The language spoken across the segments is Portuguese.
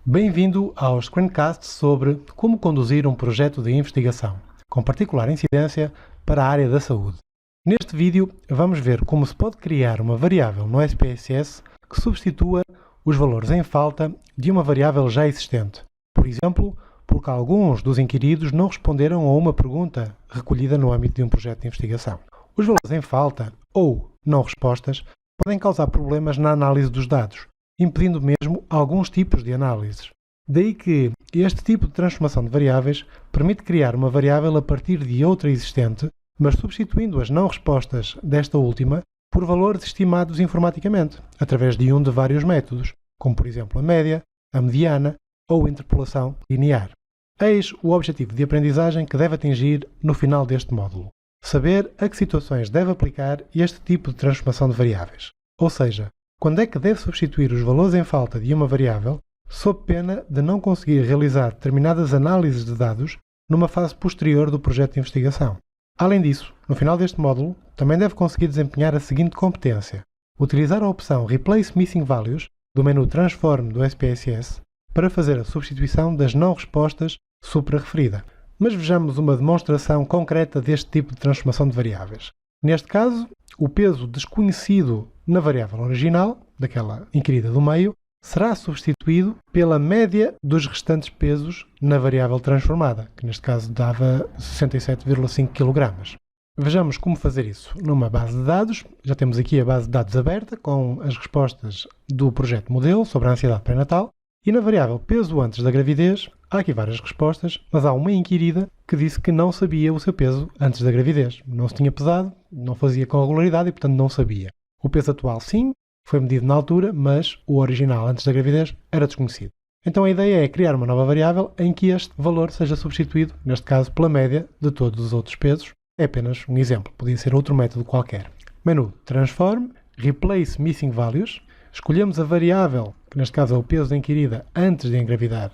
Bem-vindo ao screencast sobre como conduzir um projeto de investigação, com particular incidência para a área da saúde. Neste vídeo, vamos ver como se pode criar uma variável no SPSS que substitua os valores em falta de uma variável já existente. Por exemplo, porque alguns dos inquiridos não responderam a uma pergunta recolhida no âmbito de um projeto de investigação. Os valores em falta ou não respostas podem causar problemas na análise dos dados, impedindo mesmo alguns tipos de análises. Daí que este tipo de transformação de variáveis permite criar uma variável a partir de outra existente, mas substituindo as não respostas desta última por valores estimados informaticamente, através de um de vários métodos, como por exemplo a média, a mediana ou a interpolação linear. Eis o objetivo de aprendizagem que deve atingir no final deste módulo: saber a que situações deve aplicar este tipo de transformação de variáveis, ou seja, quando é que deve substituir os valores em falta de uma variável, sob pena de não conseguir realizar determinadas análises de dados numa fase posterior do projeto de investigação. Além disso, no final deste módulo, também deve conseguir desempenhar a seguinte competência: utilizar a opção Replace Missing Values do menu Transform do SPSS para fazer a substituição das não respostas supra-referida. Mas vejamos uma demonstração concreta deste tipo de transformação de variáveis. Neste caso, o peso desconhecido na variável original, daquela inquirida do meio, será substituído pela média dos restantes pesos na variável transformada, que neste caso dava 67,5 kg. Vejamos como fazer isso numa base de dados. Já temos aqui a base de dados aberta com as respostas do projeto modelo sobre a ansiedade pré-natal. E na variável peso antes da gravidez, há aqui várias respostas, mas há uma inquirida que disse que não sabia o seu peso antes da gravidez. Não se tinha pesado, não fazia com regularidade e, portanto, não sabia. O peso atual, sim, foi medido na altura, mas o original antes da gravidez era desconhecido. Então a ideia é criar uma nova variável em que este valor seja substituído, neste caso, pela média de todos os outros pesos. É apenas um exemplo, podia ser outro método qualquer. Menu Transform, Replace Missing Values. Escolhemos a variável, que neste caso é o peso da inquirida antes de engravidar,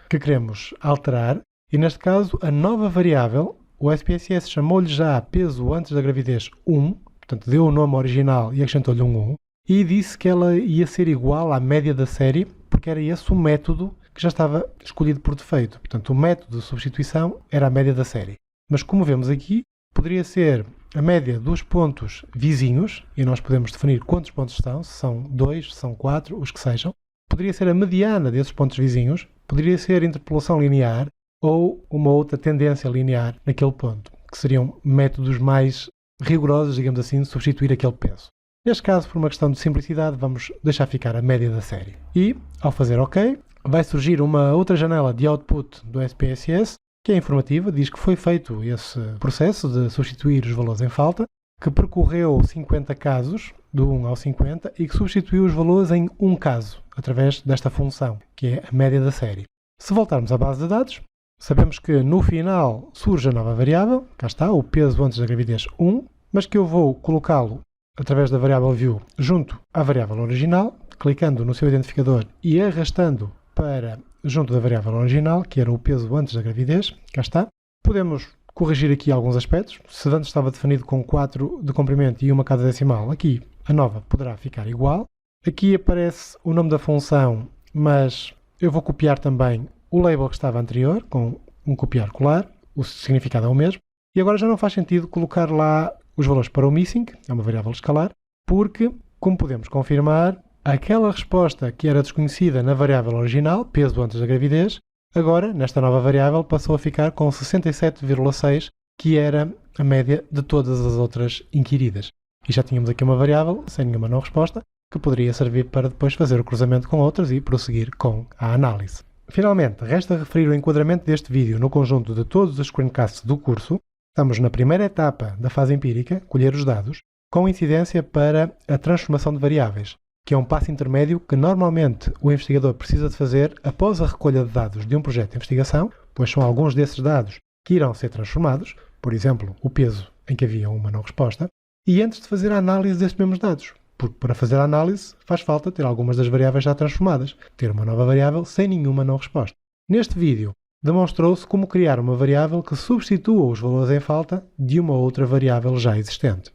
que queremos alterar, e neste caso a nova variável, o SPSS chamou-lhe já peso antes da gravidez 1, portanto deu o nome original e acrescentou-lhe um 1, e disse que ela ia ser igual à média da série, porque era esse o método que já estava escolhido por defeito. Portanto, o método de substituição era a média da série. Mas como vemos aqui, poderia ser a média dos pontos vizinhos, e nós podemos definir quantos pontos são, se são 2, se são 4, os que sejam. Poderia ser a mediana desses pontos vizinhos, poderia ser a interpolação linear ou uma outra tendência linear naquele ponto, que seriam métodos mais rigorosos, digamos assim, de substituir aquele peso. Neste caso, por uma questão de simplicidade, vamos deixar ficar a média da série. E, ao fazer OK, vai surgir uma outra janela de output do SPSS, que é informativa, diz que foi feito esse processo de substituir os valores em falta, que percorreu 50 casos, do 1 ao 50, e que substituiu os valores em um caso, através desta função, que é a média da série. Se voltarmos à base de dados, sabemos que no final surge a nova variável, cá está, o peso antes da gravidez 1, mas que eu vou colocá-lo através da variável view junto à variável original, clicando no seu identificador e arrastando para junto da variável original, que era o peso antes da gravidez, cá está. Podemos corrigir aqui alguns aspectos. Se antes estava definido com 4 de comprimento e uma casa decimal, aqui a nova poderá ficar igual. Aqui aparece o nome da função, mas eu vou copiar também o label que estava anterior, com um copiar-colar, o significado é o mesmo. E agora já não faz sentido colocar lá os valores para o missing, é uma variável escalar, porque, como podemos confirmar, aquela resposta que era desconhecida na variável original, peso antes da gravidez, agora, nesta nova variável, passou a ficar com 67,6, que era a média de todas as outras inquiridas. E já tínhamos aqui uma variável, sem nenhuma não resposta, que poderia servir para depois fazer o cruzamento com outras e prosseguir com a análise. Finalmente, resta referir o enquadramento deste vídeo no conjunto de todos os screencasts do curso. Estamos na primeira etapa da fase empírica, colher os dados, com incidência para a transformação de variáveis, que é um passo intermédio que normalmente o investigador precisa de fazer após a recolha de dados de um projeto de investigação, pois são alguns desses dados que irão ser transformados, por exemplo, o peso em que havia uma não resposta, e antes de fazer a análise desses mesmos dados, porque para fazer a análise faz falta ter algumas das variáveis já transformadas, ter uma nova variável sem nenhuma não resposta. Neste vídeo, demonstrou-se como criar uma variável que substitua os valores em falta de uma outra variável já existente.